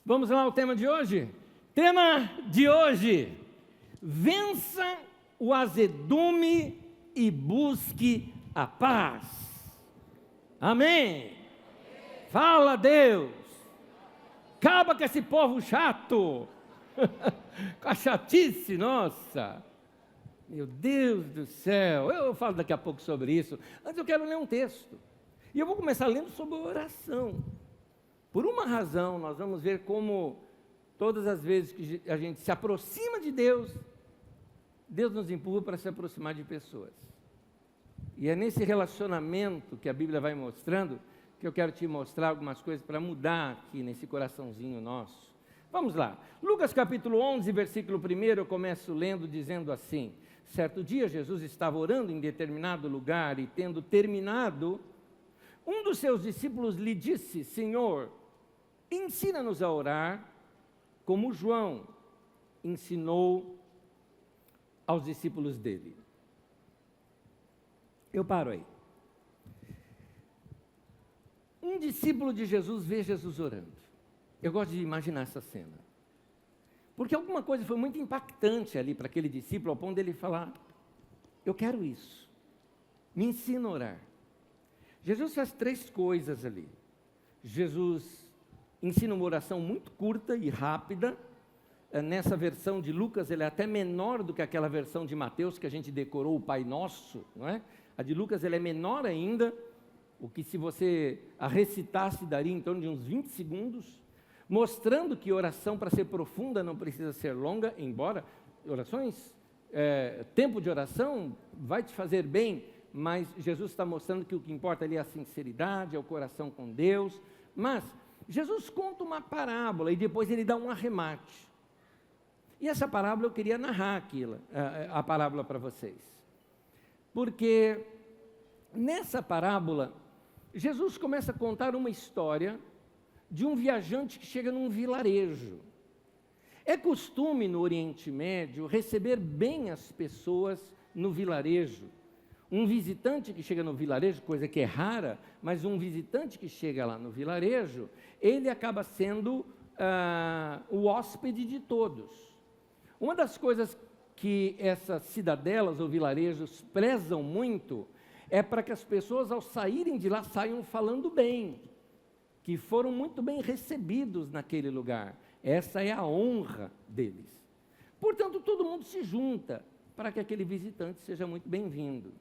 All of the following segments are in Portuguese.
Vamos lá ao tema de hoje? Tema de hoje: vença o azedume e busque a paz. Amém? Fala, Deus. Acaba com esse povo chato. Com a chatice, nossa. Meu Deus do céu. Eu falo daqui a pouco sobre isso. Antes eu quero ler um texto. E eu vou começar lendo sobre oração. Por uma razão, nós vamos ver como todas as vezes que a gente se aproxima de Deus, Deus nos empurra para se aproximar de pessoas. E é nesse relacionamento que a Bíblia vai mostrando, que eu quero te mostrar algumas coisas para mudar aqui nesse coraçãozinho nosso. Vamos lá. Lucas capítulo 11, versículo 1, eu começo lendo dizendo assim: certo dia Jesus estava orando em determinado lugar e tendo terminado, um dos seus discípulos lhe disse: Senhor, ensina-nos a orar, como João ensinou aos discípulos dele. Eu paro aí. Um discípulo de Jesus vê Jesus orando. Eu gosto de imaginar essa cena. Porque alguma coisa foi muito impactante ali para aquele discípulo, ao ponto dele falar: eu quero isso. Me ensina a orar. Jesus faz 3 coisas ali. Jesus ensina uma oração muito curta e rápida. Nessa versão de Lucas, ele é até menor do que aquela versão de Mateus que a gente decorou, o Pai Nosso, não é? A de Lucas, ele é menor ainda, o que se você a recitasse daria em torno de uns 20 segundos, mostrando que oração para ser profunda não precisa ser longa, embora tempo de oração vai te fazer bem, mas Jesus está mostrando que o que importa ali é a sinceridade, é o coração com Deus. Mas Jesus conta uma parábola e depois ele dá um arremate. E essa parábola eu queria narrar a parábola para vocês. Porque nessa parábola, Jesus começa a contar uma história de um viajante que chega num vilarejo. É costume no Oriente Médio receber bem as pessoas no vilarejo. Um visitante que chega no vilarejo, coisa que é rara, mas um visitante que chega lá no vilarejo, ele acaba sendo o hóspede de todos. Uma das coisas que essas cidadelas ou vilarejos prezam muito é para que as pessoas, ao saírem de lá, saiam falando bem, que foram muito bem recebidos naquele lugar. Essa é a honra deles. Portanto, todo mundo se junta para que aquele visitante seja muito bem-vindo.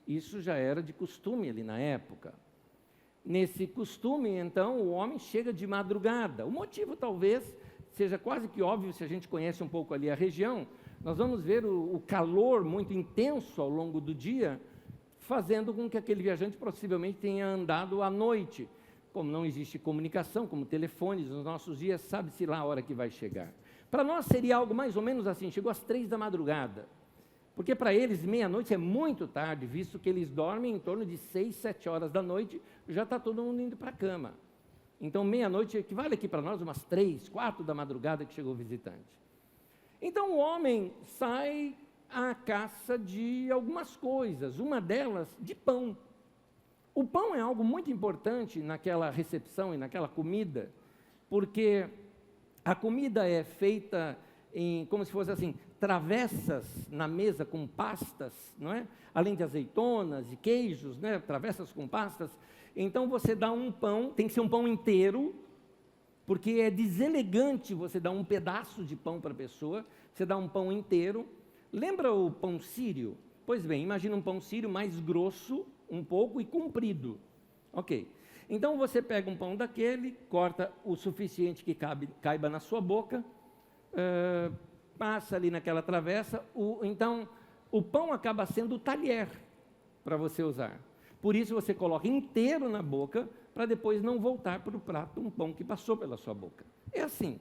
Isso já era de costume ali na época. Nesse costume, então, o homem chega de madrugada. O motivo talvez seja quase que óbvio se a gente conhece um pouco ali a região. Nós vamos ver o calor muito intenso ao longo do dia, fazendo com que aquele viajante possivelmente tenha andado à noite. Como não existe comunicação, como telefones, nos nossos dias, sabe-se lá a hora que vai chegar. Para nós seria algo mais ou menos assim, chegou às 3 da madrugada. Porque para eles, meia-noite é muito tarde, visto que eles dormem em torno de 6, 7 horas da noite, já está todo mundo indo para a cama. Então, meia-noite equivale aqui para nós umas 3, 4 da madrugada que chegou o visitante. Então, o homem sai à caça de algumas coisas, uma delas de pão. O pão é algo muito importante naquela recepção e naquela comida, porque a comida é feita como se fosse assim, travessas na mesa com pastas, não é? Além de azeitonas e queijos, né? Travessas com pastas. Então você dá um pão, tem que ser um pão inteiro, porque é deselegante você dar um pedaço de pão para a pessoa, você dá um pão inteiro. Lembra o pão sírio? Pois bem, imagina um pão sírio mais grosso, um pouco, e comprido. Ok. Então você pega um pão daquele, corta o suficiente que caiba na sua boca, passa ali naquela travessa, então o pão acaba sendo o talher para você usar. Por isso você coloca inteiro na boca, para depois não voltar para o prato um pão que passou pela sua boca. É assim,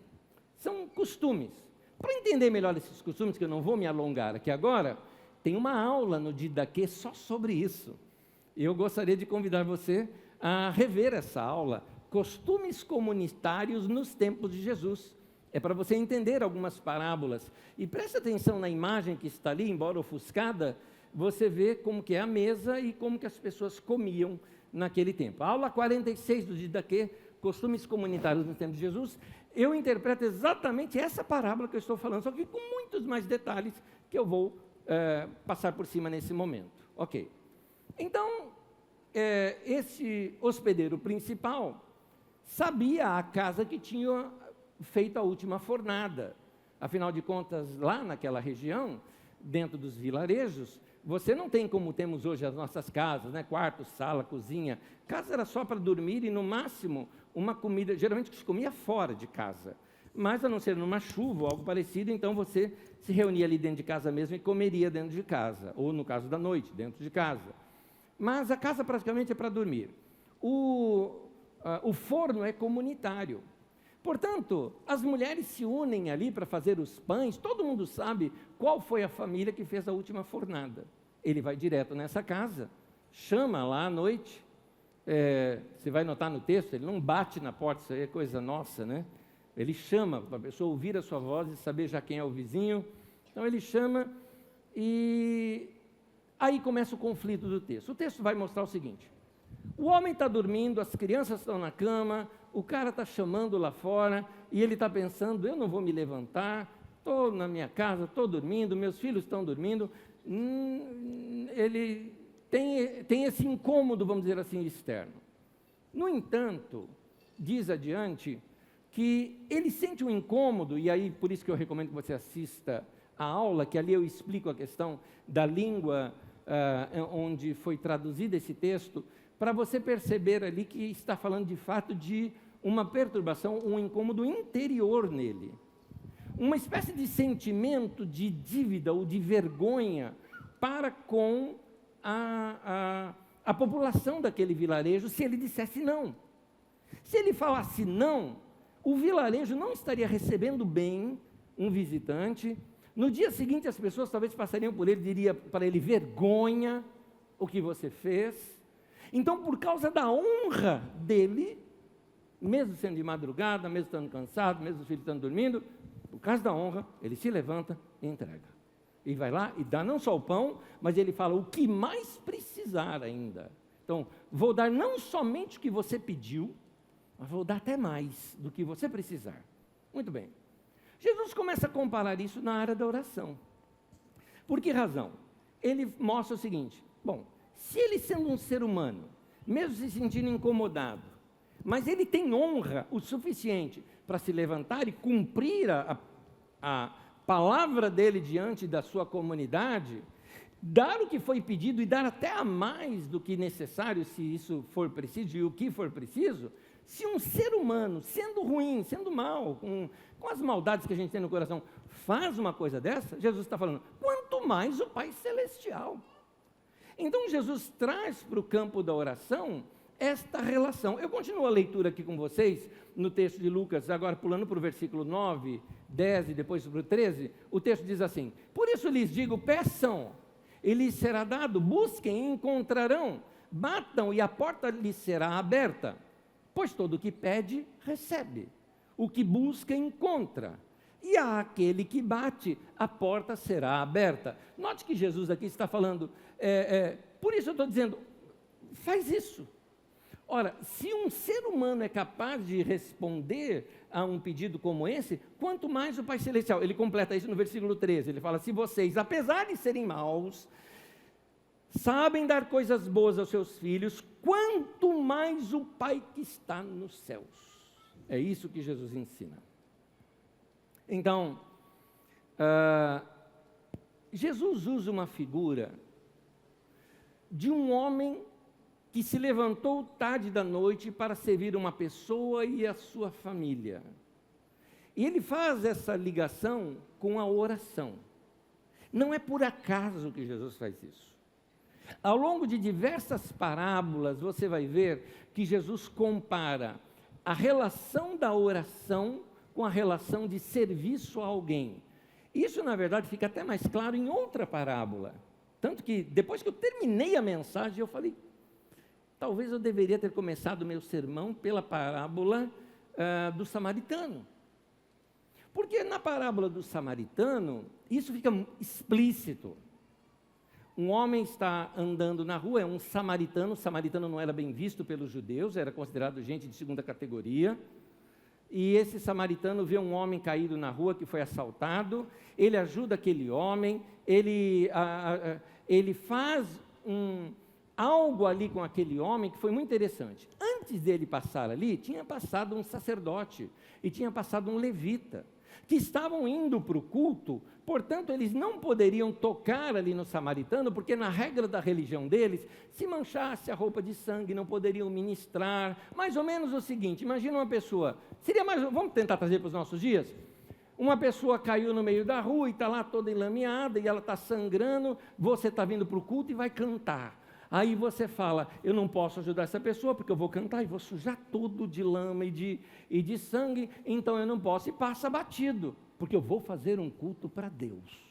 são costumes. Para entender melhor esses costumes, que eu não vou me alongar aqui agora, tem uma aula no Didaquê só sobre isso. Eu gostaria de convidar você a rever essa aula, Costumes Comunitários nos Tempos de Jesus. É para você entender algumas parábolas. E preste atenção na imagem que está ali, embora ofuscada, você vê como que é a mesa e como que as pessoas comiam naquele tempo. A aula 46 do Didaquê, Costumes Comunitários nos Tempos de Jesus, eu interpreto exatamente essa parábola que eu estou falando, só que com muitos mais detalhes que eu vou passar por cima nesse momento. Ok. Então, esse hospedeiro principal sabia a casa que tinha feito a última fornada. Afinal de contas, lá naquela região, dentro dos vilarejos, você não tem como temos hoje as nossas casas, né? Quarto, sala, cozinha. Casa era só para dormir e, no máximo, uma comida, geralmente se comia fora de casa. Mas, a não ser numa chuva ou algo parecido, então você se reunia ali dentro de casa mesmo e comeria dentro de casa. Ou, no caso da noite, dentro de casa. Mas a casa praticamente é para dormir. O forno é comunitário. Portanto, as mulheres se unem ali para fazer os pães. Todo mundo sabe qual foi a família que fez a última fornada. Ele vai direto nessa casa, chama lá à noite. Você vai notar no texto, ele não bate na porta, isso aí é coisa nossa, né? Ele chama para a pessoa ouvir a sua voz e saber já quem é o vizinho. Então ele chama e aí começa o conflito do texto. O texto vai mostrar o seguinte: o homem está dormindo, as crianças estão na cama, o cara está chamando lá fora e ele está pensando, eu não vou me levantar, estou na minha casa, estou dormindo, meus filhos estão dormindo. Ele tem esse incômodo, vamos dizer assim, externo. No entanto, diz adiante que ele sente um incômodo, e aí por isso que eu recomendo que você assista a aula, que ali eu explico a questão da língua onde foi traduzido esse texto, para você perceber ali que está falando de fato de uma perturbação, um incômodo interior nele. Uma espécie de sentimento de dívida ou de vergonha para com a população daquele vilarejo, se ele dissesse não. Se ele falasse não, o vilarejo não estaria recebendo bem um visitante. No dia seguinte, as pessoas talvez passariam por ele, diria para ele, vergonha o que você fez. Então, por causa da honra dele, mesmo sendo de madrugada, mesmo estando cansado, mesmo os filhos estando dormindo, por causa da honra, ele se levanta e entrega. E vai lá e dá não só o pão, mas ele fala o que mais precisar ainda. Então, vou dar não somente o que você pediu, mas vou dar até mais do que você precisar. Muito bem. Jesus começa a comparar isso na área da oração. Por que razão? Ele mostra o seguinte: bom, se ele sendo um ser humano, mesmo se sentindo incomodado, mas ele tem honra o suficiente para se levantar e cumprir a palavra dele diante da sua comunidade, dar o que foi pedido e dar até a mais do que necessário, se isso for preciso e o que for preciso. Se um ser humano, sendo ruim, sendo mal, com as maldades que a gente tem no coração, faz uma coisa dessa, Jesus está falando, quanto mais o Pai Celestial. Então Jesus traz para o campo da oração esta relação. Eu continuo a leitura aqui com vocês, no texto de Lucas, agora pulando para o versículo 9, 10 e depois para o 13, o texto diz assim: por isso lhes digo, peçam, e lhes será dado, busquem e encontrarão, batam e a porta lhes será aberta. Pois todo o que pede, recebe. O que busca, encontra. E a aquele que bate, a porta será aberta. Note que Jesus aqui está falando, por isso eu estou dizendo, faz isso. Ora, se um ser humano é capaz de responder a um pedido como esse, quanto mais o Pai Celestial. Ele completa isso no versículo 13, ele fala, se vocês, apesar de serem maus, sabem dar coisas boas aos seus filhos, quanto mais o Pai que está nos céus. É isso que Jesus ensina. Então, Jesus usa uma figura de um homem que se levantou tarde da noite para servir uma pessoa e a sua família. E ele faz essa ligação com a oração. Não é por acaso que Jesus faz isso. Ao longo de diversas parábolas, você vai ver que Jesus compara a relação da oração com a relação de serviço a alguém. Isso, na verdade, fica até mais claro em outra parábola. Tanto que, depois que eu terminei a mensagem, eu falei, talvez eu deveria ter começado o meu sermão pela parábola do samaritano. Porque na parábola do samaritano, isso fica explícito. Um homem está andando na rua, é um samaritano. O samaritano não era bem visto pelos judeus, era considerado gente de segunda categoria. e esse samaritano vê um homem caído na rua que foi assaltado, ele ajuda aquele homem, ele faz algo ali com aquele homem que foi muito interessante. Antes dele passar ali, tinha passado um sacerdote e tinha passado um levita, que estavam indo para o culto, portanto eles não poderiam tocar ali no samaritano, porque na regra da religião deles, se manchasse a roupa de sangue, não poderiam ministrar. Mais ou menos o seguinte, imagina uma pessoa, vamos tentar trazer para os nossos dias? Uma pessoa caiu no meio da rua e está lá toda enlameada, e ela está sangrando, você está vindo para o culto e vai cantar. Aí você fala, eu não posso ajudar essa pessoa, porque eu vou cantar e vou sujar tudo de lama e de sangue, então eu não posso, e passa batido, porque eu vou fazer um culto para Deus.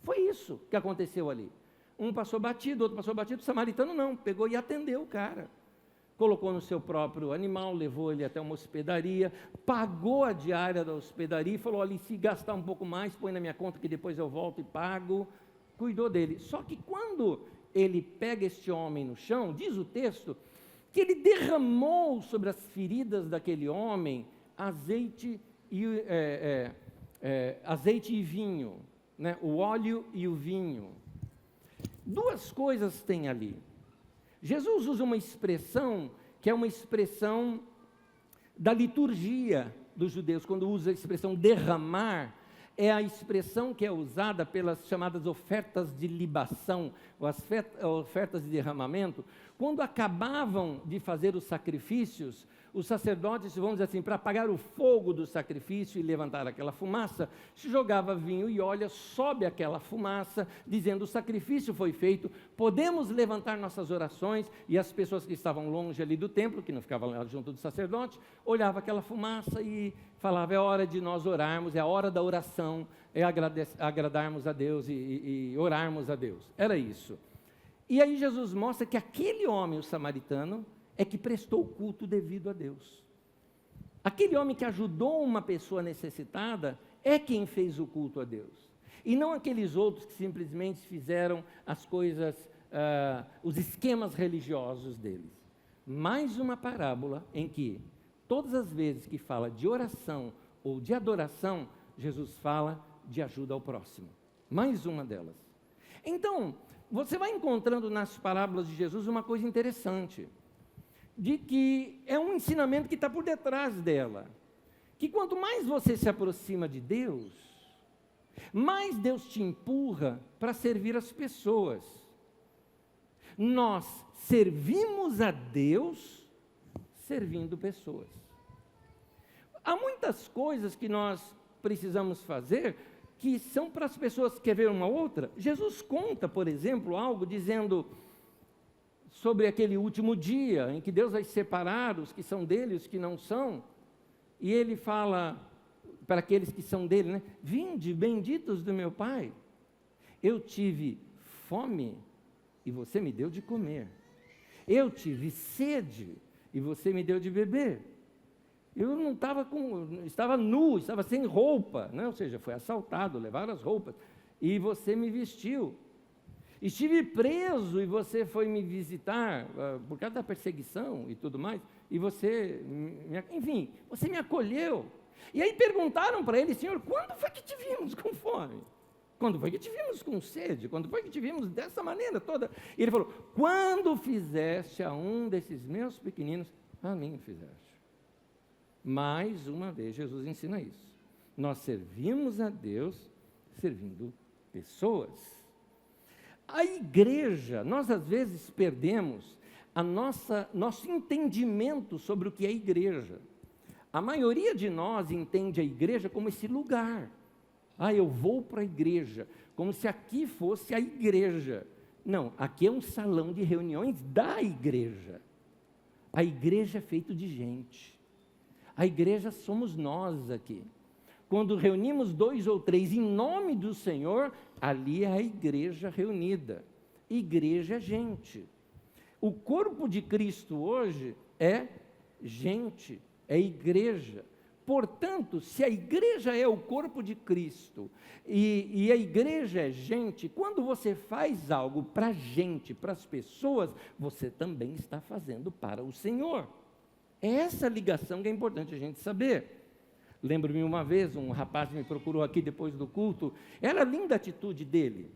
Foi isso que aconteceu ali. Um passou batido, outro passou batido, o samaritano não, pegou e atendeu o cara. Colocou no seu próprio animal, levou ele até uma hospedaria, pagou a diária da hospedaria e falou, olha, se gastar um pouco mais, põe na minha conta que depois eu volto e pago. Cuidou dele. Só que quando ele pega este homem no chão, diz o texto, que ele derramou sobre as feridas daquele homem azeite e vinho, né? O óleo e o vinho. Duas coisas tem ali. Jesus usa uma expressão que é uma expressão da liturgia dos judeus, quando usa a expressão derramar, é a expressão que é usada pelas chamadas ofertas de libação, ou as ofertas de derramamento, quando acabavam de fazer os sacrifícios, os sacerdotes, vamos dizer assim, para apagar o fogo do sacrifício e levantar aquela fumaça, se jogava vinho e óleo, sobe aquela fumaça, dizendo, o sacrifício foi feito, podemos levantar nossas orações, e as pessoas que estavam longe ali do templo, que não ficavam lá junto do sacerdote, olhavam aquela fumaça e falavam, é hora de nós orarmos, é a hora da oração, é agradarmos a Deus e orarmos a Deus. Era isso. E aí Jesus mostra que aquele homem, o samaritano, é que prestou o culto devido a Deus. Aquele homem que ajudou uma pessoa necessitada é quem fez o culto a Deus. E não aqueles outros que simplesmente fizeram as coisas, os esquemas religiosos deles. Mais uma parábola em que, todas as vezes que fala de oração ou de adoração, Jesus fala de ajuda ao próximo. Mais uma delas. Então, você vai encontrando nas parábolas de Jesus uma coisa interessante, de que é um ensinamento que está por detrás dela, que quanto mais você se aproxima de Deus, mais Deus te empurra para servir as pessoas. Nós servimos a Deus servindo pessoas. Há muitas coisas que nós precisamos fazer que são para as pessoas que querem ver uma outra. Jesus conta, por exemplo, algo dizendo sobre aquele último dia, em que Deus vai separar os que são dele e os que não são, e ele fala para aqueles que são dele, né? Vinde, benditos do meu Pai, eu tive fome e você me deu de comer, eu tive sede e você me deu de beber, eu não estava nu, estava sem roupa, né? Ou seja, foi assaltado, levaram as roupas, e você me vestiu. Estive preso e você foi me visitar por causa da perseguição e tudo mais, e você, enfim, você me acolheu. E aí perguntaram para ele, Senhor, quando foi que te vimos com fome? Quando foi que te vimos com sede? Quando foi que te vimos dessa maneira toda? E ele falou, quando fizeste a um desses meus pequeninos, a mim fizeste. Mais uma vez Jesus ensina isso. Nós servimos a Deus servindo pessoas. A igreja, nós às vezes perdemos nosso entendimento sobre o que é igreja. A maioria de nós entende a igreja como esse lugar. Eu vou para a igreja, como se aqui fosse a igreja. Não, aqui é um salão de reuniões da igreja. A igreja é feita de gente. A igreja somos nós aqui. Quando reunimos 2 ou 3 em nome do Senhor, ali é a igreja reunida. Igreja é gente. O corpo de Cristo hoje é gente, é igreja. Portanto, se a igreja é o corpo de Cristo e a igreja é gente, quando você faz algo para a gente, para as pessoas, você também está fazendo para o Senhor. É essa ligação que é importante a gente saber. Lembro-me uma vez, um rapaz me procurou aqui depois do culto, era linda a atitude dele.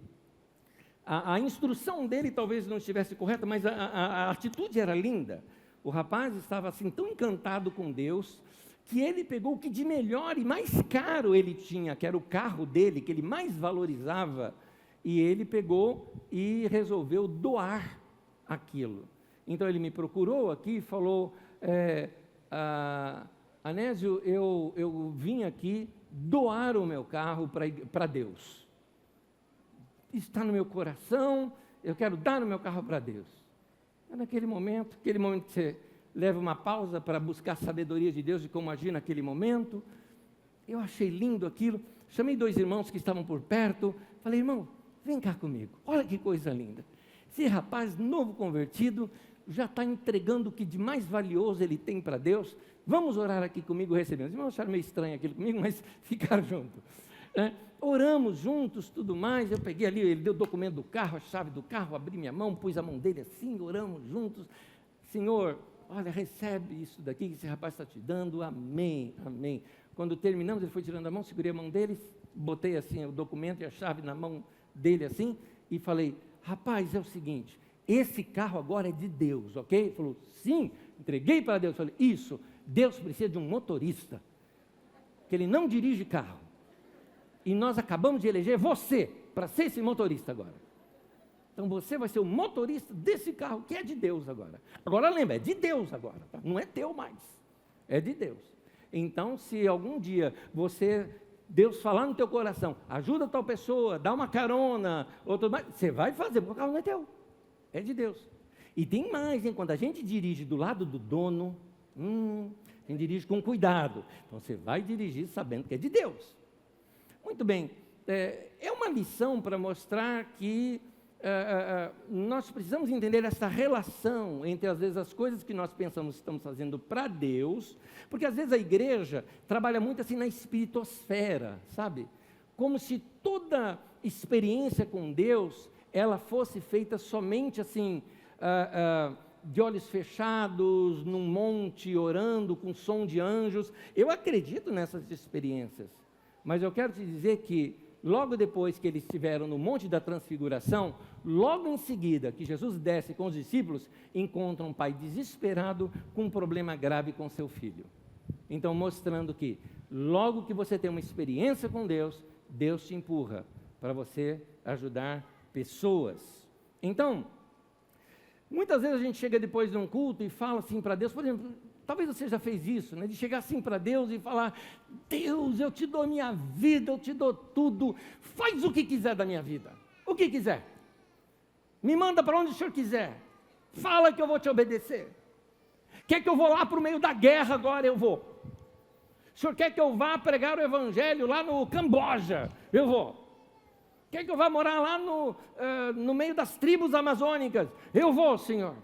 A instrução dele talvez não estivesse correta, mas a atitude era linda. O rapaz estava assim tão encantado com Deus, que ele pegou o que de melhor e mais caro ele tinha, que era o carro dele, que ele mais valorizava, e ele pegou e resolveu doar aquilo. Então ele me procurou aqui e falou, Anésio, eu vim aqui doar o meu carro para Deus. Está no meu coração, eu quero dar o meu carro para Deus. É naquele momento que você leva uma pausa para buscar a sabedoria de Deus e como agir naquele momento. Eu achei lindo aquilo, chamei 2 irmãos que estavam por perto, falei, irmão, vem cá comigo, olha que coisa linda. Esse rapaz novo convertido já está entregando o que de mais valioso ele tem para Deus. Vamos orar aqui comigo recebendo. Os irmãos acharam meio estranho aquilo comigo, mas ficaram juntos. Oramos juntos, tudo mais. Eu peguei ali, ele deu o documento do carro, a chave do carro, abri minha mão, pus a mão dele assim, oramos juntos. Senhor, olha, recebe isso daqui que esse rapaz está te dando. Amém, amém. Quando terminamos, ele foi tirando a mão, segurei a mão dele, botei assim o documento e a chave na mão dele assim, e falei, rapaz, é o seguinte, esse carro agora é de Deus, ok? Ele falou, sim, entreguei para Deus. Eu falei, isso, Deus precisa de um motorista, que ele não dirige carro. E nós acabamos de eleger você para ser esse motorista agora. Então você vai ser o motorista desse carro, que é de Deus agora. Agora lembra, é de Deus agora, tá? Não é teu mais, é de Deus. Então se algum dia Deus falar no teu coração, ajuda tal pessoa, dá uma carona, ou tudo mais, você vai fazer, porque o carro não é teu, é de Deus. E tem mais, hein? Quando a gente dirige do lado do dono, a gente dirige com cuidado. Então você vai dirigir sabendo que é de Deus. Muito bem, é uma lição para mostrar que nós precisamos entender essa relação entre, às vezes, as coisas que nós pensamos que estamos fazendo para Deus, porque, às vezes, a igreja trabalha muito assim na espiritosfera, sabe? Como se toda experiência com Deus, ela fosse feita somente assim, de olhos fechados, num monte, orando, com som de anjos. Eu acredito nessas experiências, mas eu quero te dizer que, logo depois que eles estiveram no Monte da Transfiguração, logo em seguida que Jesus desce com os discípulos, encontra um pai desesperado com um problema grave com seu filho. Então, mostrando que logo que você tem uma experiência com Deus, Deus te empurra para você ajudar pessoas. Então, muitas vezes a gente chega depois de um culto e fala assim para Deus, por exemplo, talvez você já fez isso, né? De chegar assim para Deus e falar, Deus, eu te dou minha vida, eu te dou tudo, faz o que quiser da minha vida, o que quiser, me manda para onde o Senhor quiser, fala que eu vou te obedecer, quer que eu vou lá para o meio da guerra agora, eu vou, o Senhor quer que eu vá pregar o Evangelho lá no Camboja, eu vou, quer que eu vá morar lá no meio das tribos amazônicas, eu vou, Senhor,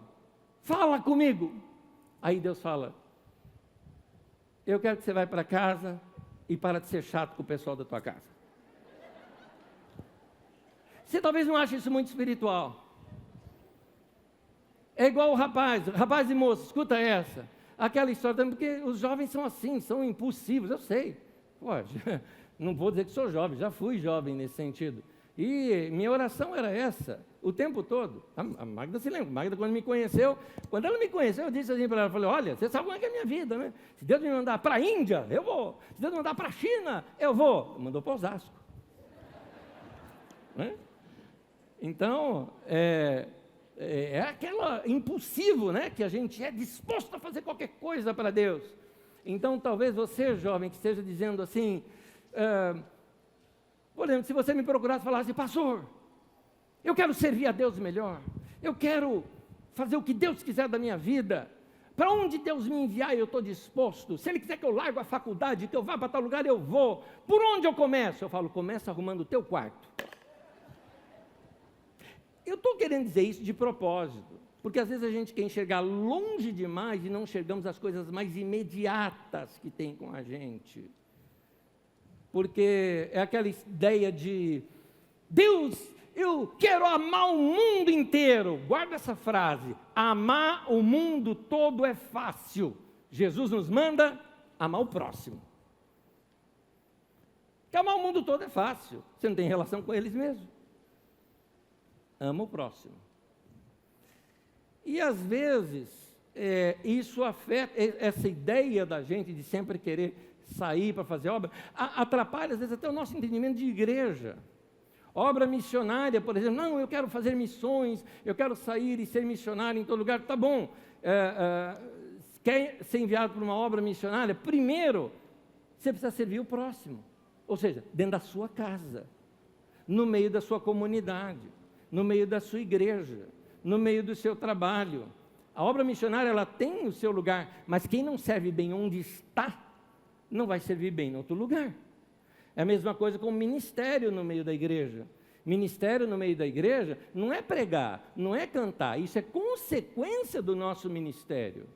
fala comigo. Aí Deus fala, eu quero que você vá para casa e para de ser chato com o pessoal da tua casa. Você talvez não ache isso muito espiritual. É igual o rapaz e moça, escuta essa. Aquela história, porque os jovens são assim, são impulsivos, eu sei. Pode, não vou dizer que sou jovem, já fui jovem nesse sentido. E minha oração era essa, o tempo todo. A Magda se lembra, Magda quando ela me conheceu, eu disse assim para ela, falei, olha, você sabe como é que é a minha vida, né? Se Deus me mandar para a Índia, eu vou. Se Deus me mandar para a China, eu vou. Mandou para Osasco. Né? Então, é aquela impulsivo, né? Que a gente é disposto a fazer qualquer coisa para Deus. Então, talvez você, jovem, que esteja dizendo assim... por exemplo, se você me procurasse e falasse, pastor, eu quero servir a Deus melhor, eu quero fazer o que Deus quiser da minha vida, para onde Deus me enviar eu estou disposto, se Ele quiser que eu largue a faculdade, que eu vá para tal lugar, eu vou, por onde eu começo? Eu falo, começa arrumando o teu quarto. Eu estou querendo dizer isso de propósito, porque às vezes a gente quer enxergar longe demais e não enxergamos as coisas mais imediatas que tem com a gente. Porque é aquela ideia de, Deus, eu quero amar o mundo inteiro. Guarda essa frase, amar o mundo todo é fácil, Jesus nos manda amar o próximo. Porque amar o mundo todo é fácil, você não tem relação com eles mesmo. Ama o próximo. E às vezes, isso afeta, essa ideia da gente de sempre querer sair para fazer obra, atrapalha às vezes até o nosso entendimento de igreja. Obra missionária, por exemplo, não, eu quero fazer missões, eu quero sair e ser missionário em todo lugar, tá bom. Quer ser enviado para uma obra missionária? Primeiro, você precisa servir o próximo. Ou seja, dentro da sua casa, no meio da sua comunidade, no meio da sua igreja, no meio do seu trabalho. A obra missionária, ela tem o seu lugar, mas quem não serve bem onde está, não vai servir bem em outro lugar. É a mesma coisa com o ministério no meio da igreja. Ministério no meio da igreja não é pregar, não é cantar, isso é consequência do nosso ministério.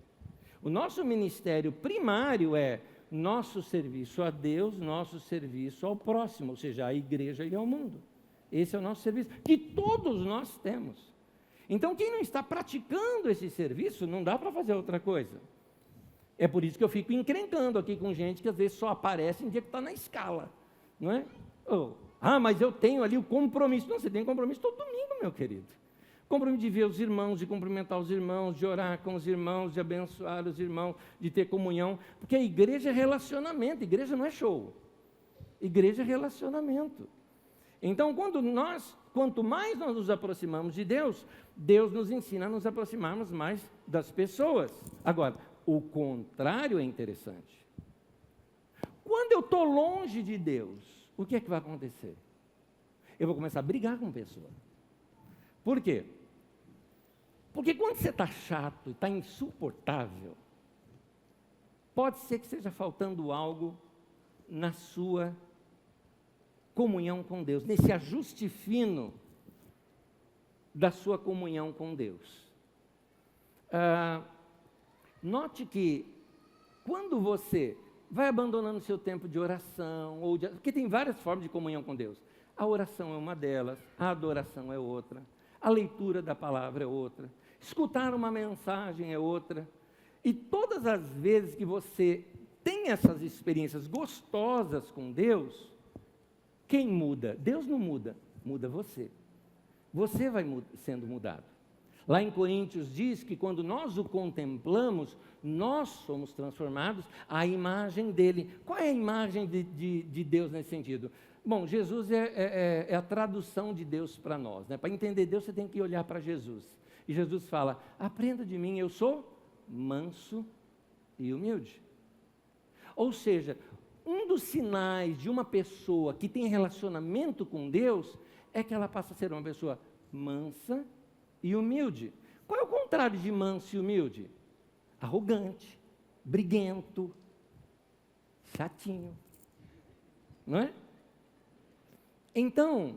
O nosso ministério primário é nosso serviço a Deus, nosso serviço ao próximo, ou seja, à igreja e ao mundo. Esse é o nosso serviço, que todos nós temos. Então, quem não está praticando esse serviço, não dá para fazer outra coisa. É por isso que eu fico encrencando aqui com gente que às vezes só aparece em dia que está na escala, não é? Mas eu tenho ali o compromisso. Não, você tem compromisso todo domingo, meu querido. Compromisso de ver os irmãos, de cumprimentar os irmãos, de orar com os irmãos, de abençoar os irmãos, de ter comunhão, porque a igreja é relacionamento, igreja não é show. Igreja é relacionamento. Então, quanto mais nós nos aproximamos de Deus, Deus nos ensina a nos aproximarmos mais das pessoas. Agora, o contrário é interessante. Quando eu estou longe de Deus, o que é que vai acontecer? Eu vou começar a brigar com pessoa. Por quê? Porque quando você está chato, está insuportável, pode ser que esteja faltando algo na sua comunhão com Deus, nesse ajuste fino da sua comunhão com Deus. Note que quando você vai abandonando o seu tempo de oração, porque tem várias formas de comunhão com Deus. A oração é uma delas, a adoração é outra, a leitura da palavra é outra, escutar uma mensagem é outra. E todas as vezes que você tem essas experiências gostosas com Deus, quem muda? Deus não muda, muda você. Você vai sendo mudado. Lá em Coríntios diz que quando nós o contemplamos, nós somos transformados à imagem dele. Qual é a imagem de Deus nesse sentido? Bom, Jesus é a tradução de Deus para nós, né? Para entender Deus, você tem que olhar para Jesus. E Jesus fala, aprenda de mim, eu sou manso e humilde. Ou seja, um dos sinais de uma pessoa que tem relacionamento com Deus é que ela passa a ser uma pessoa mansa e humilde. Qual é o contrário de manso e humilde? Arrogante, briguento, chatinho, não é? Então,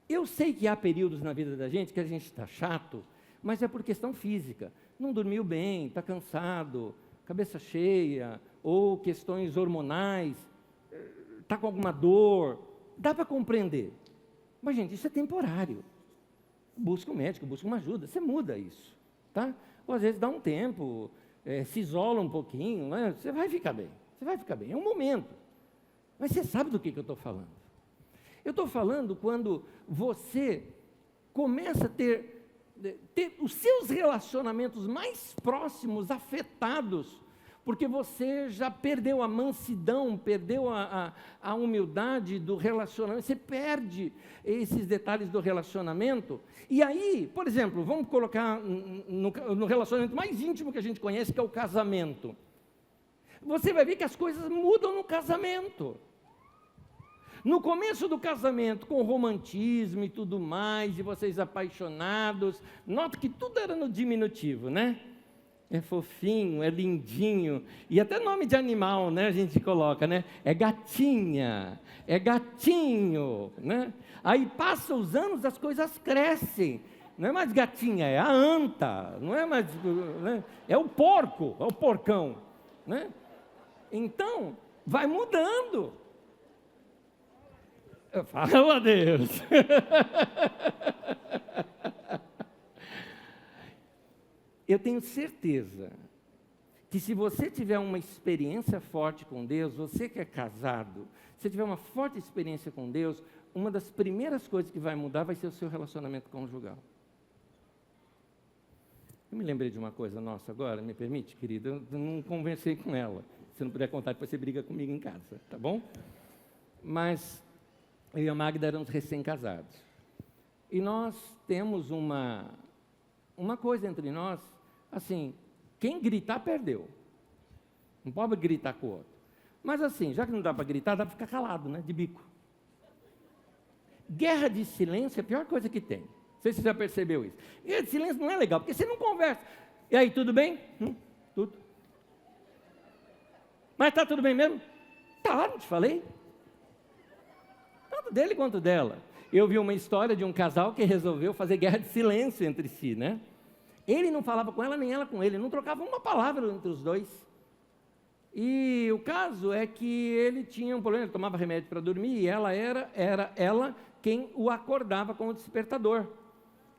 eu sei que há períodos na vida da gente que a gente está chato, mas é por questão física. Não dormiu bem, está cansado, cabeça cheia, ou questões hormonais, está com alguma dor, dá para compreender. Mas, gente, isso é temporário. Busca um médico, busca uma ajuda, você muda isso, tá? Ou às vezes dá um tempo, se isola um pouquinho, né? Você vai ficar bem, é um momento. Mas você sabe do que eu estou falando. Eu estou falando quando você começa a ter os seus relacionamentos mais próximos afetados, porque você já perdeu a mansidão, perdeu a humildade do relacionamento, você perde esses detalhes do relacionamento, e aí, por exemplo, vamos colocar no relacionamento mais íntimo que a gente conhece, que é o casamento. Você vai ver que as coisas mudam no casamento. No começo do casamento, com romantismo e tudo mais, e vocês apaixonados, nota que tudo era no diminutivo, né? É fofinho, é lindinho, e até nome de animal, né, a gente coloca, né? É gatinha, é gatinho, né? Aí passam os anos, as coisas crescem. Não é mais gatinha, é a anta, não é mais, né? É o porco, é o porcão, né? Então, vai mudando. Fala, Deus. Eu tenho certeza que se você tiver uma experiência forte com Deus, você que é casado, se tiver uma forte experiência com Deus, uma das primeiras coisas que vai mudar vai ser o seu relacionamento conjugal. Eu me lembrei de uma coisa nossa agora, me permite, querida? Eu não conversei com ela. Se não puder contar, depois você briga comigo em casa, tá bom? Mas eu e a Magda éramos recém-casados. E nós temos uma coisa entre nós, assim, quem gritar, perdeu. Não pode gritar com o outro. Mas assim, já que não dá para gritar, dá para ficar calado, né? De bico. Guerra de silêncio é a pior coisa que tem. Não sei se você já percebeu isso. Guerra de silêncio não é legal, porque você não conversa. E aí, tudo bem? Tudo. Mas está tudo bem mesmo? Tá, não te falei. Tanto dele quanto dela. Eu vi uma história de um casal que resolveu fazer guerra de silêncio entre si, né? Ele não falava com ela, nem ela com ele. Não trocava uma palavra entre os dois. E o caso é que ele tinha um problema, ele tomava remédio para dormir, e ela era ela quem o acordava com o despertador.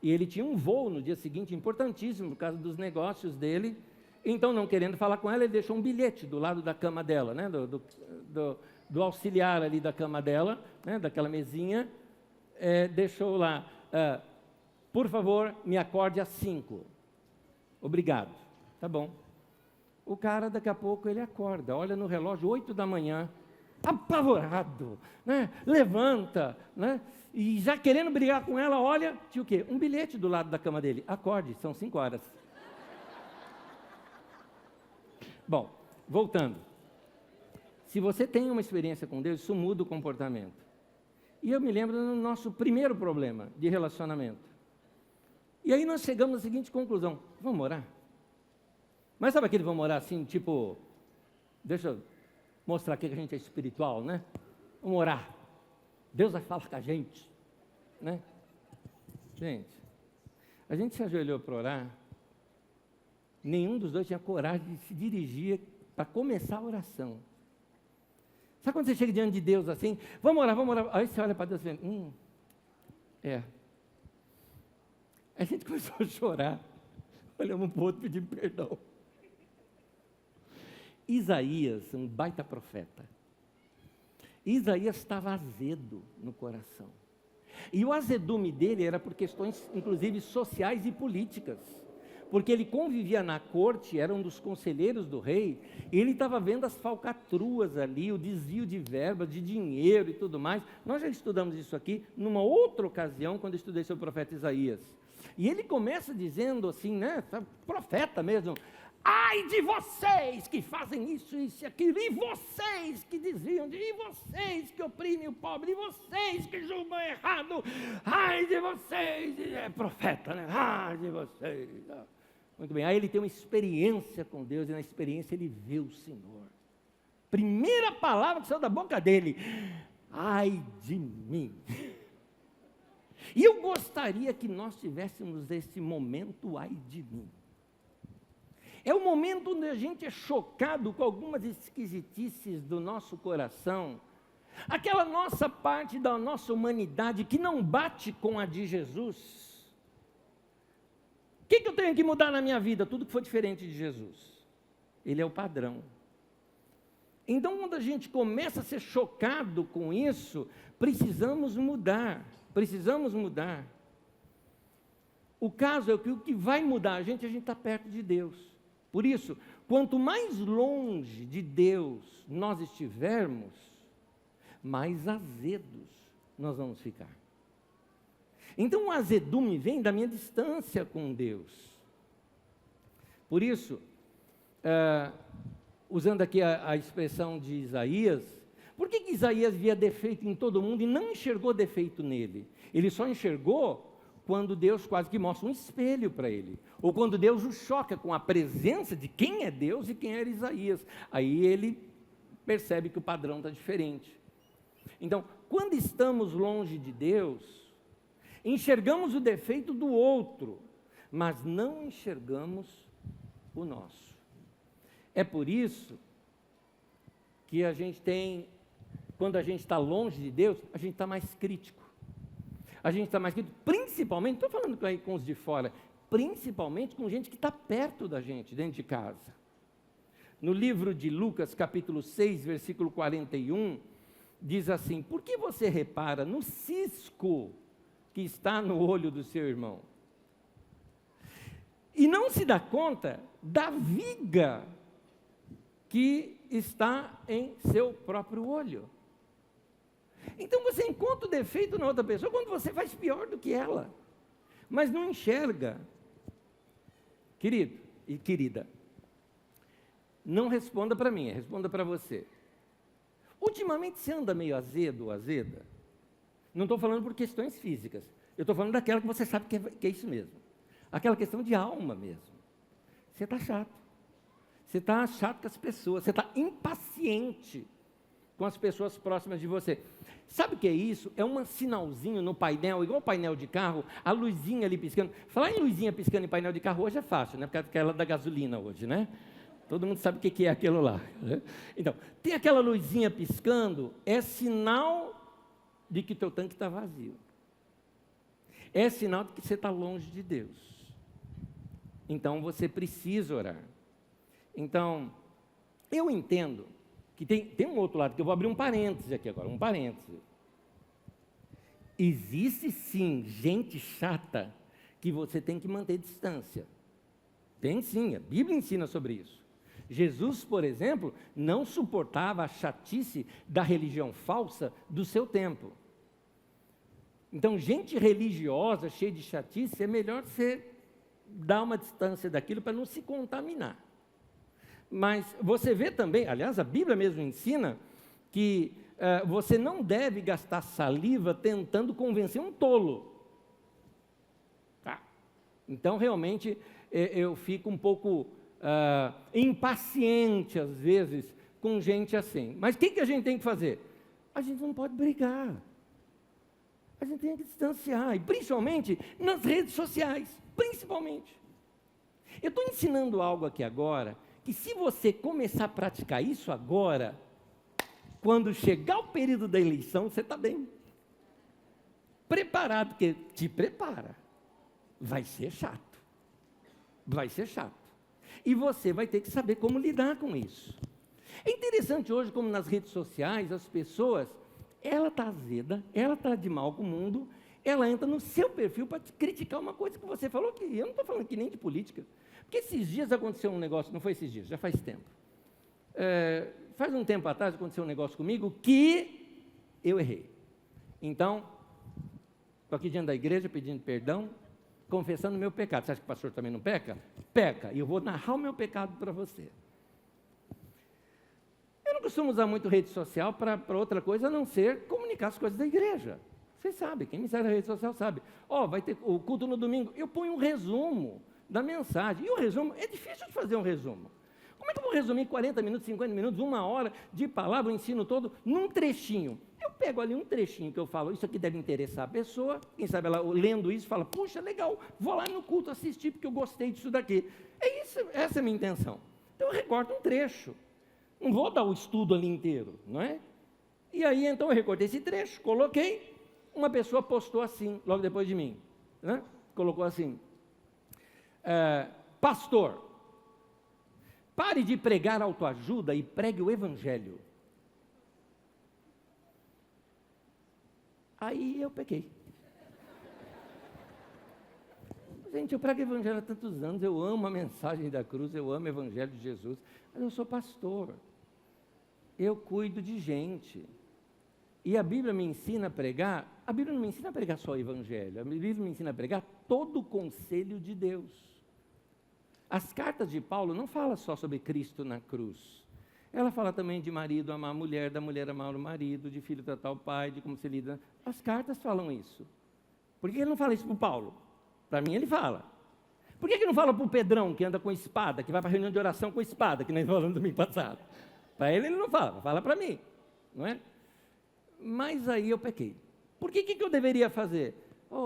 E ele tinha um voo no dia seguinte, importantíssimo, por causa dos negócios dele. Então, não querendo falar com ela, ele deixou um bilhete do lado da cama dela, né? do auxiliar ali da cama dela, né? Daquela mesinha, deixou lá, por favor, me acorde às 5. Obrigado. Tá bom. O cara, daqui a pouco, ele acorda, olha no relógio, 8 da manhã, apavorado, né? Levanta, né? E já querendo brigar com ela, olha, tinha o quê? Um bilhete do lado da cama dele. Acorde, são 5 horas. Bom, voltando. Se você tem uma experiência com Deus, isso muda o comportamento. E eu me lembro do nosso primeiro problema de relacionamento. E aí nós chegamos à seguinte conclusão: vamos orar? Mas sabe aquele vamos orar assim, tipo, deixa eu mostrar aqui que a gente é espiritual, né? Vamos orar. Deus vai falar com a gente, né? Gente, a gente se ajoelhou para orar, nenhum dos dois tinha coragem de se dirigir para começar a oração. Sabe quando você chega diante de Deus assim, vamos orar, vamos orar. Aí você olha para Deus e fala, A gente começou a chorar, olhamos um para o outro pedindo perdão. Isaías, um baita profeta. Isaías estava azedo no coração. E o azedume dele era por questões, inclusive, sociais e políticas. Porque ele convivia na corte, era um dos conselheiros do rei, e ele estava vendo as falcatruas ali, o desvio de verbas, de dinheiro e tudo mais. Nós já estudamos isso aqui numa outra ocasião, quando eu estudei sobre o profeta Isaías. E ele começa dizendo assim, né, profeta mesmo, ai de vocês que fazem isso, isso e aquilo, e vocês que desviam, e vocês que oprimem o pobre, e vocês que julgam errado, ai de vocês, é profeta, né, ai de vocês. Muito bem, aí ele tem uma experiência com Deus, e na experiência ele vê o Senhor. Primeira palavra que saiu da boca dele, ai de mim. E eu gostaria que nós tivéssemos esse momento, ai de mim. É o momento onde a gente é chocado com algumas esquisitices do nosso coração, aquela nossa parte da nossa humanidade que não bate com a de Jesus. O que eu tenho que mudar na minha vida? Tudo que for diferente de Jesus. Ele é o padrão. Então, quando a gente começa a ser chocado com isso, precisamos mudar. Precisamos mudar. O caso é que o que vai mudar a gente está perto de Deus. Por isso, quanto mais longe de Deus nós estivermos, mais azedos nós vamos ficar. Então o azedume vem da minha distância com Deus. Por isso, usando aqui a expressão de Isaías, por que Isaías via defeito em todo mundo e não enxergou defeito nele? Ele só enxergou quando Deus quase que mostra um espelho para ele, ou quando Deus o choca com a presença de quem é Deus e quem era Isaías. Aí ele percebe que o padrão está diferente. Então, quando estamos longe de Deus, enxergamos o defeito do outro, mas não enxergamos o nosso. É por isso que a gente tem, quando a gente está longe de Deus, a gente está mais crítico. A gente está mais crítico, principalmente, estou falando aí com os de fora, principalmente com gente que está perto da gente, dentro de casa. No livro de Lucas, capítulo 6, versículo 41, diz assim: por que você repara no cisco que está no olho do seu irmão? E não se dá conta da viga que está em seu próprio olho. Então você encontra o defeito na outra pessoa quando você faz pior do que ela, mas não enxerga. Querido e querida, não responda para mim, responda para você. Ultimamente você anda meio azedo ou azeda? Não estou falando por questões físicas, eu estou falando daquela que você sabe que é isso mesmo. Aquela questão de alma mesmo. Você está chato. Você está chato com as pessoas, você está impaciente com as pessoas próximas de você. Sabe o que é isso? É um sinalzinho no painel, igual o painel de carro, a luzinha ali piscando. Falar em luzinha piscando em painel de carro hoje é fácil, né? Porque é aquela da gasolina hoje, né? Todo mundo sabe o que é aquilo lá. Né? Então, tem aquela luzinha piscando, é sinal de que teu tanque está vazio. É sinal de que você está longe de Deus. Então, você precisa orar. Então, eu entendo que tem um outro lado, que eu vou abrir um parêntese aqui agora, um parêntese. Existe sim gente chata que você tem que manter distância. Tem sim, a Bíblia ensina sobre isso. Jesus, por exemplo, não suportava a chatice da religião falsa do seu tempo. Então, gente religiosa, cheia de chatice, é melhor você dar uma distância daquilo para não se contaminar. Mas você vê também, aliás, a Bíblia mesmo ensina que você não deve gastar saliva tentando convencer um tolo. Tá? Então, realmente, eu fico um pouco impaciente, às vezes, com gente assim. Mas o que a gente tem que fazer? A gente não pode brigar. A gente tem que distanciar, e principalmente nas redes sociais, principalmente. Eu estou ensinando algo aqui agora, que se você começar a praticar isso agora, quando chegar o período da eleição, você está bem. Preparado, porque te prepara. Vai ser chato. Vai ser chato. E você vai ter que saber como lidar com isso. É interessante hoje, como nas redes sociais, as pessoas, ela está azeda, ela está de mal com o mundo, ela entra no seu perfil para te criticar uma coisa que você falou, que eu não estou falando aqui nem de política. Porque esses dias aconteceu um negócio, não foi esses dias, já faz tempo. Faz um tempo atrás aconteceu um negócio comigo que eu errei. Então, estou aqui diante da igreja pedindo perdão, confessando o meu pecado. Você acha que o pastor também não peca? Peca, e eu vou narrar o meu pecado para você. Eu não costumo usar muito rede social para outra coisa, a não ser comunicar as coisas da igreja. Vocês sabem, quem me segue na rede social sabe. Vai ter o culto no domingo, eu ponho um resumo da mensagem. E o resumo, é difícil de fazer um resumo. Como é que eu vou resumir 40 minutos, 50 minutos, 1 hora de palavra, o ensino todo, num trechinho? Eu pego ali um trechinho que eu falo, isso aqui deve interessar a pessoa, quem sabe ela lendo isso fala, puxa, legal, vou lá no culto assistir porque eu gostei disso daqui. Essa é a minha intenção. Então eu recorto um trecho. Não vou dar o estudo ali inteiro, não é? E aí, então, eu recortei esse trecho, coloquei, uma pessoa postou assim, logo depois de mim, né? Colocou assim, pastor, pare de pregar autoajuda e pregue o evangelho. Aí eu pequei. Gente, eu prego evangelho há tantos anos, eu amo a mensagem da cruz, eu amo o evangelho de Jesus, mas eu sou pastor, eu cuido de gente. E a Bíblia me ensina a pregar, a Bíblia não me ensina a pregar só o evangelho, a Bíblia me ensina a pregar todo o conselho de Deus. As cartas de Paulo não falam só sobre Cristo na cruz. Ela fala também de marido amar a mulher, da mulher amar o marido, de filho tratar o pai, de como se lida. As cartas falam isso. Por que ele não fala isso para o Paulo? Para mim ele fala. Por que ele não fala para o Pedrão, que anda com espada, que vai para a reunião de oração com espada, que nós falamos no domingo passado? Para ele não fala para mim, não é? Mas aí eu pequei. Por que eu deveria fazer?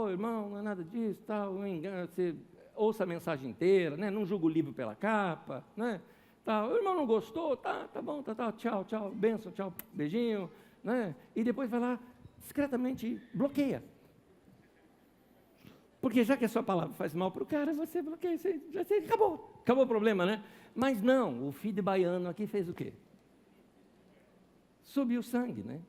Irmão, não é nada disso, tal, não engano, você ouça a mensagem inteira, né? Não julga o livro pela capa, né? O irmão não gostou, tá bom, tchau, bênção, tchau, beijinho, né? E depois vai lá, discretamente bloqueia. Porque já que a sua palavra faz mal para o cara, você bloqueia, acabou o problema, né? Mas não, o filho de baiano aqui fez o quê? Subiu o sangue, né?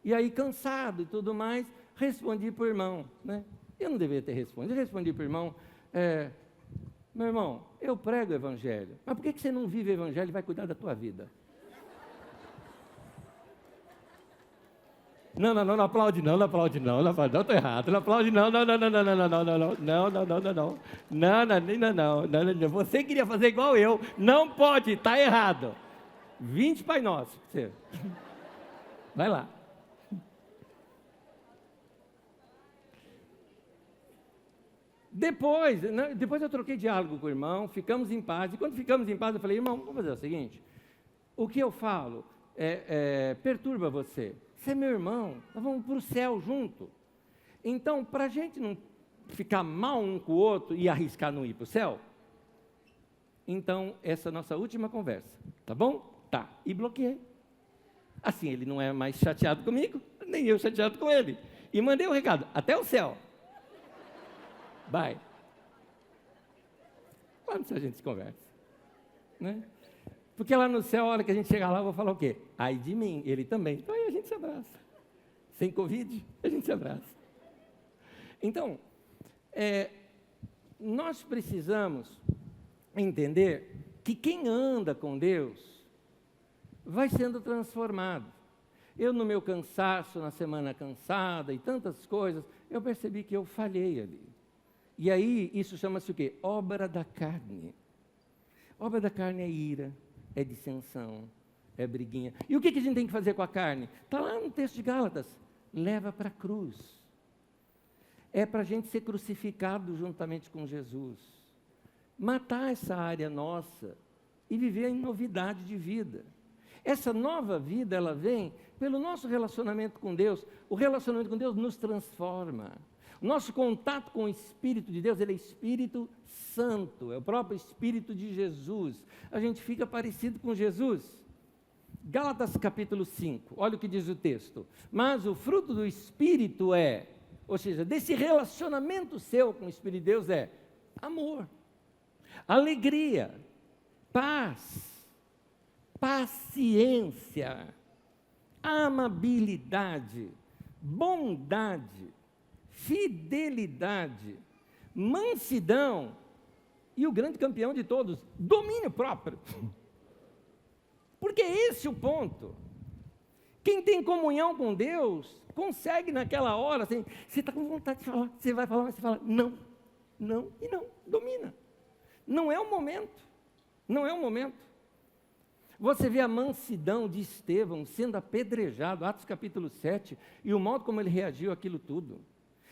E aí, cansado e tudo mais, respondi para o irmão, né? Eu não deveria ter respondido, eu respondi para o irmão, meu irmão, eu prego o evangelho, mas por que você não vive o evangelho e vai cuidar da tua vida? Não aplaude não, estou errado, não aplaude não, não, você queria fazer igual eu, não pode, está errado. 20 Pai Nosso, você. Vai lá. Depois eu troquei diálogo com o irmão, ficamos em paz, e quando ficamos em paz eu falei, irmão, vamos fazer o seguinte, o que eu falo perturba você. Você é meu irmão, nós vamos para o céu junto. Então, para a gente não ficar mal um com o outro e arriscar não ir para o céu, então, essa é a nossa última conversa, tá bom? Tá, e bloqueei. Assim, ele não é mais chateado comigo, nem eu chateado com ele. E mandei o recado, até o céu. Bye. Lá no céu a gente se conversa, né? Porque lá no céu, a hora que a gente chegar lá, eu vou falar o quê? Ai de mim, ele também. Então aí a gente se abraça. Sem Covid, a gente se abraça. Então, nós precisamos entender que quem anda com Deus vai sendo transformado. Eu, no meu cansaço, na semana cansada e tantas coisas, eu percebi que eu falhei ali. E aí, isso chama-se o quê? Obra da carne. Obra da carne é ira, é dissensão, é briguinha. E o que a gente tem que fazer com a carne? Está lá no texto de Gálatas. Leva para a cruz. É para a gente ser crucificado juntamente com Jesus. Matar essa área nossa e viver em novidade de vida. Essa nova vida, ela vem pelo nosso relacionamento com Deus. O relacionamento com Deus nos transforma. O nosso contato com o Espírito de Deus, ele é Espírito Santo, é o próprio Espírito de Jesus. A gente fica parecido com Jesus. Gálatas capítulo 5, olha o que diz o texto. Mas o fruto do Espírito ou seja, desse relacionamento seu com o Espírito de Deus amor, alegria, paz, paciência, amabilidade, bondade, fidelidade, mansidão e o grande campeão de todos, domínio próprio. Porque esse é o ponto. Quem tem comunhão com Deus, consegue naquela hora, assim, você está com vontade de falar, você vai falar, mas você fala, não, e não, domina. Não é o momento, não é o momento. Você vê a mansidão de Estevão sendo apedrejado, Atos capítulo 7, e o modo como ele reagiu àquilo tudo.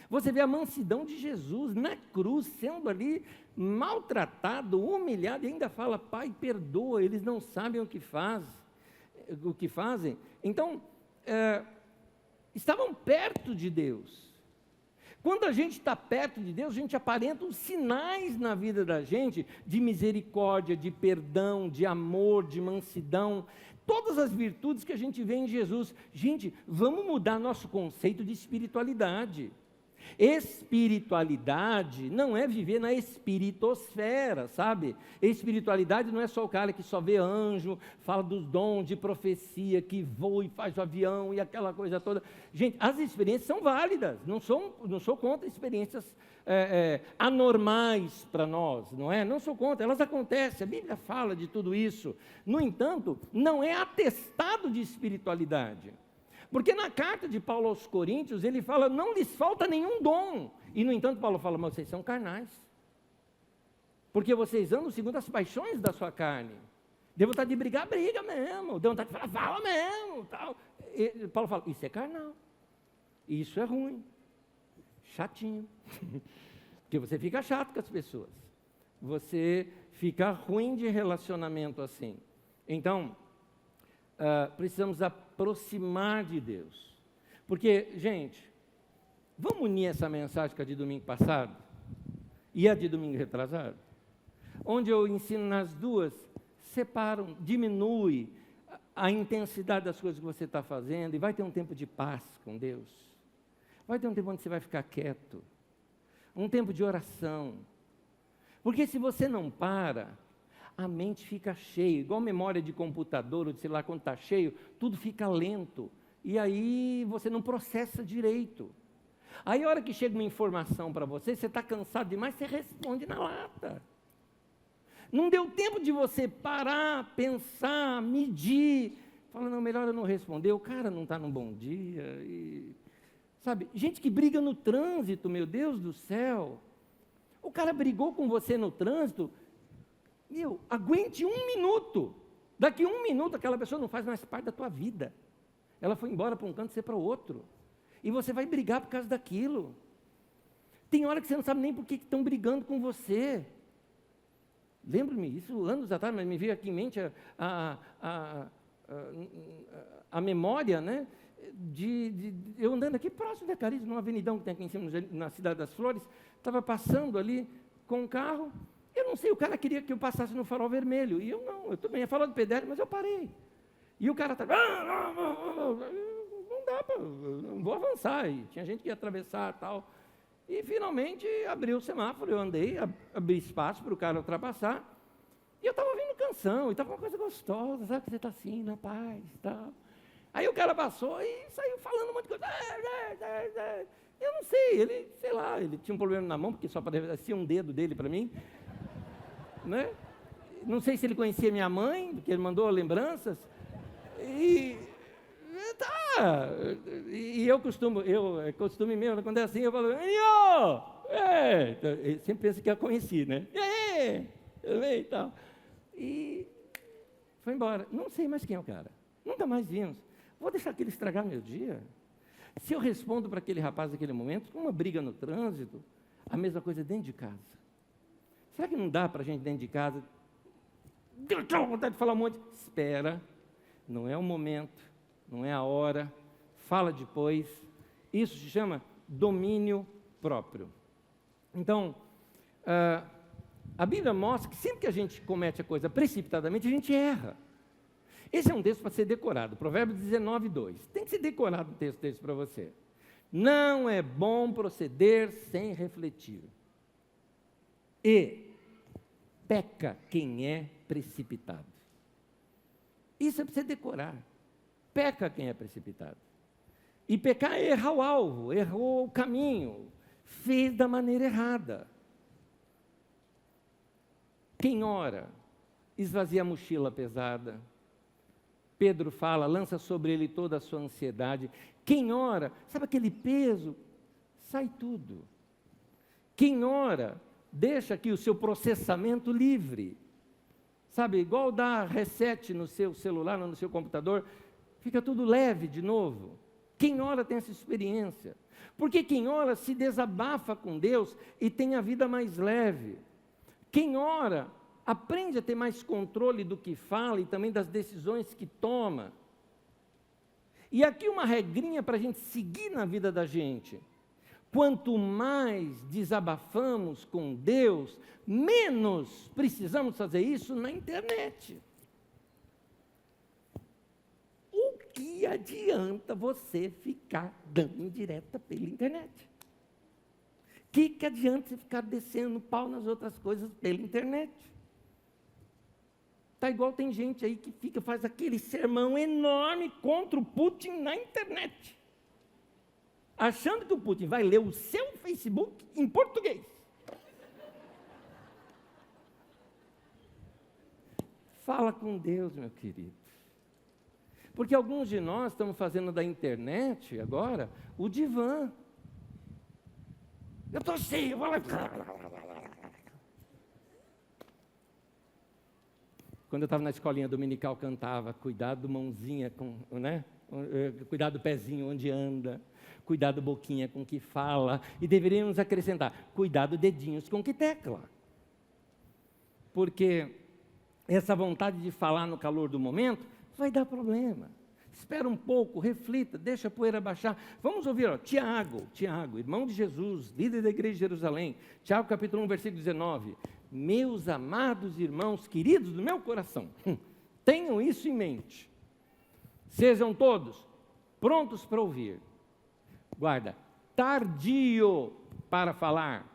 Você vê a mansidão de Jesus na cruz, sendo ali maltratado, humilhado, e ainda fala, Pai, perdoa, eles não sabem o que fazem. Então, estavam perto de Deus. Quando a gente está perto de Deus, a gente aparenta os sinais na vida da gente de misericórdia, de perdão, de amor, de mansidão, todas as virtudes que a gente vê em Jesus. Gente, vamos mudar nosso conceito de espiritualidade. Espiritualidade não é viver na espiritosfera, sabe? Espiritualidade não é só o cara que só vê anjo, fala dos dons de profecia, que voa e faz o avião e aquela coisa toda. Gente, as experiências são válidas, não sou contra experiências anormais para nós, não é? Não sou contra, elas acontecem, a Bíblia fala de tudo isso. No entanto, não é atestado de espiritualidade. Porque na carta de Paulo aos Coríntios, ele fala, não lhes falta nenhum dom. E, no entanto, Paulo fala, mas vocês são carnais. Porque vocês andam segundo as paixões da sua carne. Deu vontade de brigar, briga mesmo. Deu vontade de falar, fala mesmo. Tal. E Paulo fala, isso é carnal. Isso é ruim. Chatinho. Porque você fica chato com as pessoas. Você fica ruim de relacionamento assim. Então, precisamos aproximar de Deus. Porque, gente, vamos unir essa mensagem com a de domingo passado e a de domingo retrasado? Onde eu ensino nas duas, separam, diminui a intensidade das coisas que você está fazendo e vai ter um tempo de paz com Deus. Vai ter um tempo onde você vai ficar quieto, um tempo de oração. Porque se você não para, a mente fica cheia, igual memória de computador, ou de sei lá quando está cheio, tudo fica lento. E aí você não processa direito. Aí a hora que chega uma informação para você, você está cansado demais, você responde na lata. Não deu tempo de você parar, pensar, medir. Fala, não, melhor eu não responder, o cara não está num bom dia. Sabe, gente que briga no trânsito, meu Deus do céu. O cara brigou com você no trânsito, aguente 1 minuto. Daqui 1 minuto aquela pessoa não faz mais parte da tua vida. Ela foi embora para um canto, você para o outro. E você vai brigar por causa daquilo. Tem hora que você não sabe nem por que estão brigando com você. Lembro-me, isso anos atrás, mas me veio aqui em mente a memória, né? Eu andando aqui próximo da Caris, numa avenidão que tem aqui em cima, na Cidade das Flores, estava passando ali com um carro, eu não sei, o cara queria que eu passasse no farol vermelho, e eu não, eu também ia falar do pedestre, mas eu parei. E o cara estava, não dá para, não vou avançar, e tinha gente que ia atravessar e tal. E finalmente abriu o semáforo, eu andei, abri espaço para o cara ultrapassar, e eu estava ouvindo canção, e estava uma coisa gostosa, sabe, que você está assim, na paz e tal. Aí o cara passou e saiu falando um monte de coisa. Eu não sei, ele, sei lá, ele tinha um problema na mão, porque só aparecia um dedo dele para mim. Né? Não sei se ele conhecia minha mãe, porque ele mandou lembranças. E eu costume meu, quando é assim, eu falo, ele sempre pensa que eu conheci, né? E tal. E foi embora. Não sei mais quem é o cara. Nunca mais vimos. Vou deixar aquele estragar meu dia? Se eu respondo para aquele rapaz naquele momento, com uma briga no trânsito, a mesma coisa dentro de casa. Será que não dá para a gente dentro de casa? Deu vontade de falar um monte. Espera, não é o momento, não é a hora, fala depois. Isso se chama domínio próprio. Então, a Bíblia mostra que sempre que a gente comete a coisa precipitadamente, a gente erra. Esse é um texto para ser decorado, Provérbios 19, 2. Tem que ser decorado um texto desse para você. Não é bom proceder sem refletir. E peca quem é precipitado. Isso é para você decorar. Peca quem é precipitado. E pecar é errar o alvo, errou o caminho, fez da maneira errada. Quem ora, esvazia a mochila pesada. Pedro fala, lança sobre ele toda a sua ansiedade. Quem ora, sabe aquele peso? Sai tudo. Quem ora, deixa aqui o seu processamento livre. Sabe, igual dar reset no seu celular, no seu computador, fica tudo leve de novo. Quem ora tem essa experiência. Porque quem ora se desabafa com Deus e tem a vida mais leve. Quem ora aprende a ter mais controle do que fala e também das decisões que toma. E aqui uma regrinha para a gente seguir na vida da gente. Quanto mais desabafamos com Deus, menos precisamos fazer isso na internet. O que adianta você ficar dando indireta pela internet? O que adianta você ficar descendo pau nas outras coisas pela internet? Está igual tem gente aí que faz aquele sermão enorme contra o Putin na internet. Achando que o Putin vai ler o seu Facebook em português. Fala com Deus, meu querido. Porque alguns de nós estamos fazendo da internet, agora, o divã. Eu estou cheio, vou lá. Quando eu estava na escolinha dominical, cantava, cuidado mãozinha, né? Cuidado pezinho onde anda, cuidado boquinha com que fala, e deveríamos acrescentar, cuidado dedinhos com que tecla. Porque essa vontade de falar no calor do momento vai dar problema. Espera um pouco, reflita, deixa a poeira baixar. Vamos ouvir, Tiago, irmão de Jesus, líder da igreja de Jerusalém, Tiago capítulo 1, versículo 19. Meus amados irmãos, queridos do meu coração, tenham isso em mente. Sejam todos prontos para ouvir. Guarda, tardio para falar,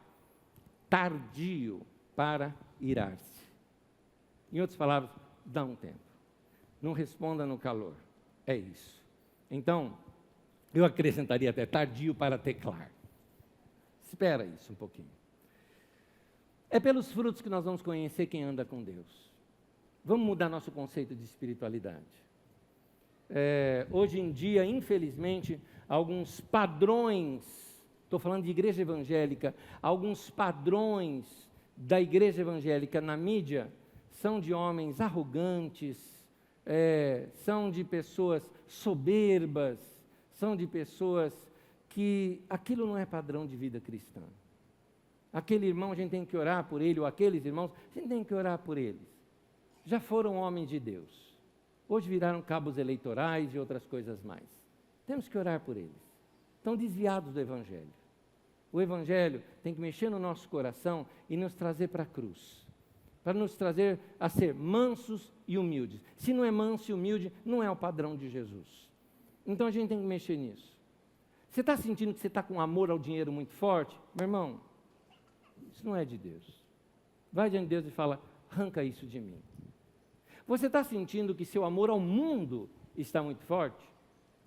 tardio para irar-se. Em outras palavras, dá um tempo. Não responda no calor. É isso. Então, eu acrescentaria até tardio para teclar. Espera isso um pouquinho. É pelos frutos que nós vamos conhecer quem anda com Deus. Vamos mudar nosso conceito de espiritualidade. Hoje em dia, infelizmente, alguns padrões, estou falando de igreja evangélica, alguns padrões da igreja evangélica na mídia são de homens arrogantes, são de pessoas soberbas, são de pessoas que aquilo não é padrão de vida cristã. Aquele irmão a gente tem que orar por ele, ou aqueles irmãos, a gente tem que orar por eles. Já foram homens de Deus. Hoje viraram cabos eleitorais e outras coisas mais. Temos que orar por eles. Estão desviados do Evangelho. O Evangelho tem que mexer no nosso coração e nos trazer para a cruz. Para nos trazer a ser mansos e humildes. Se não é manso e humilde, não é o padrão de Jesus. Então a gente tem que mexer nisso. Você está sentindo que você está com amor ao dinheiro muito forte? Meu irmão, isso não é de Deus. Vai diante de Deus e fala, arranca isso de mim. Você está sentindo que seu amor ao mundo está muito forte?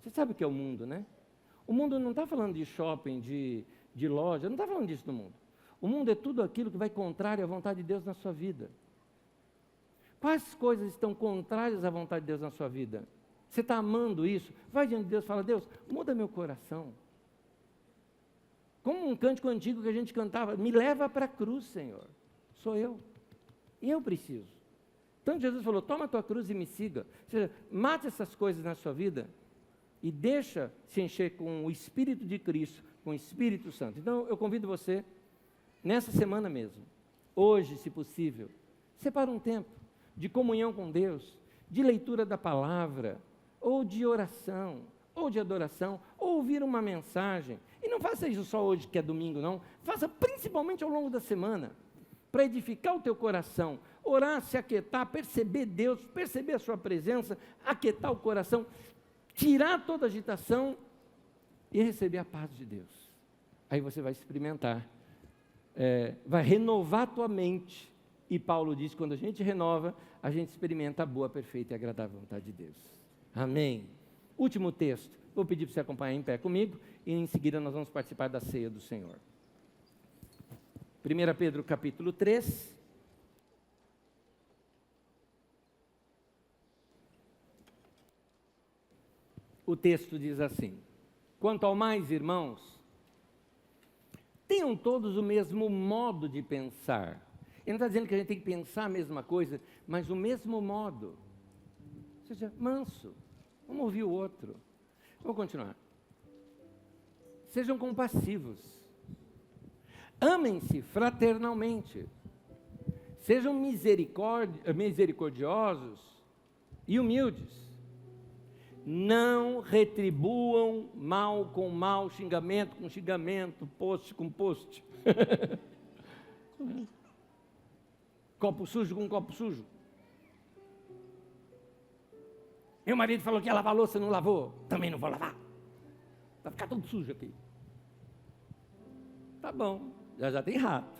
Você sabe o que é o mundo, né? O mundo não está falando de shopping, de loja, não está falando disso no mundo. O mundo é tudo aquilo que vai contrário à vontade de Deus na sua vida. Quais coisas estão contrárias à vontade de Deus na sua vida? Você está amando isso? Vai diante de Deus e fala, Deus, muda meu coração. Como um cântico antigo que a gente cantava, me leva para a cruz, Senhor. Sou eu. E eu preciso. Então Jesus falou, toma a tua cruz e me siga. Ou seja, mate essas coisas na sua vida e deixa se encher com o Espírito de Cristo, com o Espírito Santo. Então eu convido você, nessa semana mesmo, hoje, se possível, separa um tempo de comunhão com Deus, de leitura da palavra, ou de oração, ou de adoração, ou ouvir uma mensagem. E não faça isso só hoje, que é domingo, não. Faça principalmente ao longo da semana, para edificar o teu coração, orar, se aquietar, perceber Deus, perceber a sua presença, aquietar o coração, tirar toda a agitação e receber a paz de Deus. Aí você vai experimentar, vai renovar a tua mente. E Paulo diz, quando a gente renova, a gente experimenta a boa, perfeita e agradável vontade de Deus. Amém. Último texto, vou pedir para você acompanhar em pé comigo, e em seguida nós vamos participar da ceia do Senhor. 1 Pedro capítulo 3. O texto diz assim, quanto ao mais, irmãos, tenham todos o mesmo modo de pensar. Ele não está dizendo que a gente tem que pensar a mesma coisa, mas o mesmo modo. Ou seja, manso. Vamos ouvir o outro. Vou continuar. Sejam compassivos. Amem-se fraternalmente. Sejam misericordiosos e humildes. Não retribuam mal com mal, xingamento com xingamento, post com post. Copo sujo com copo sujo. Meu marido falou que ia lavar a louça, não lavou. Também não vou lavar. Vai ficar tudo sujo aqui. Tá bom, já tem rato.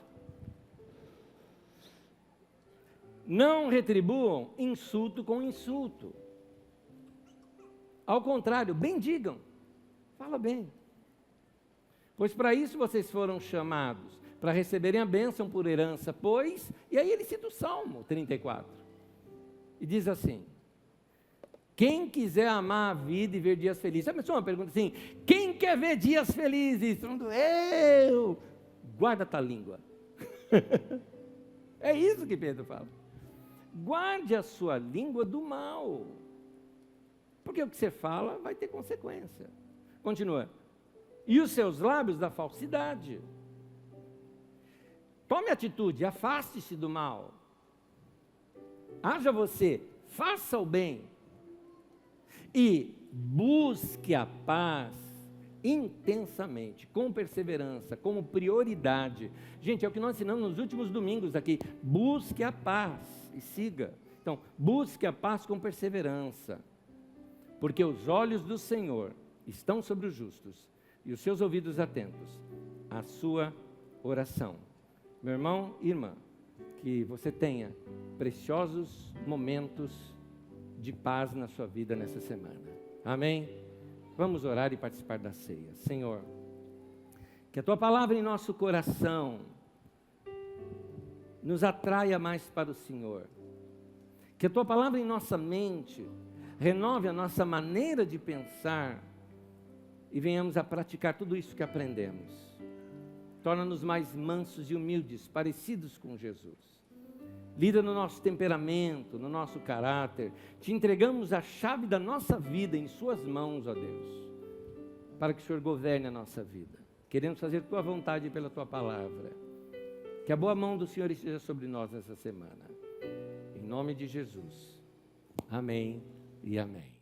Não retribuam insulto com insulto. Ao contrário, bendigam. Fala bem. Pois para isso vocês foram chamados, para receberem a bênção por herança, pois... E aí ele cita o Salmo 34. E diz assim... Quem quiser amar a vida e ver dias felizes... Sabe só uma pergunta assim? Quem quer ver dias felizes? Eu! Guarda a tua língua. É isso que Pedro fala. Guarde a sua língua do mal. Porque o que você fala vai ter consequência. Continua. E os seus lábios da falsidade. Tome atitude, afaste-se do mal. Haja você, faça o bem. E busque a paz intensamente, com perseverança, como prioridade. Gente, é o que nós ensinamos nos últimos domingos aqui. Busque a paz e siga. Então, busque a paz com perseverança. Porque os olhos do Senhor estão sobre os justos e os seus ouvidos atentos à sua oração. Meu irmão e irmã, que você tenha preciosos momentos de paz na sua vida nessa semana. Amém? Vamos orar e participar da ceia. Senhor, que a Tua palavra em nosso coração nos atraia mais para o Senhor. Que a Tua palavra em nossa mente renove a nossa maneira de pensar e venhamos a praticar tudo isso que aprendemos. Torna-nos mais mansos e humildes, parecidos com Jesus. Lida no nosso temperamento, no nosso caráter. Te entregamos a chave da nossa vida em Suas mãos, ó Deus, para que o Senhor governe a nossa vida. Queremos fazer Tua vontade pela Tua palavra. Que a boa mão do Senhor esteja sobre nós nessa semana. Em nome de Jesus. Amém e amém.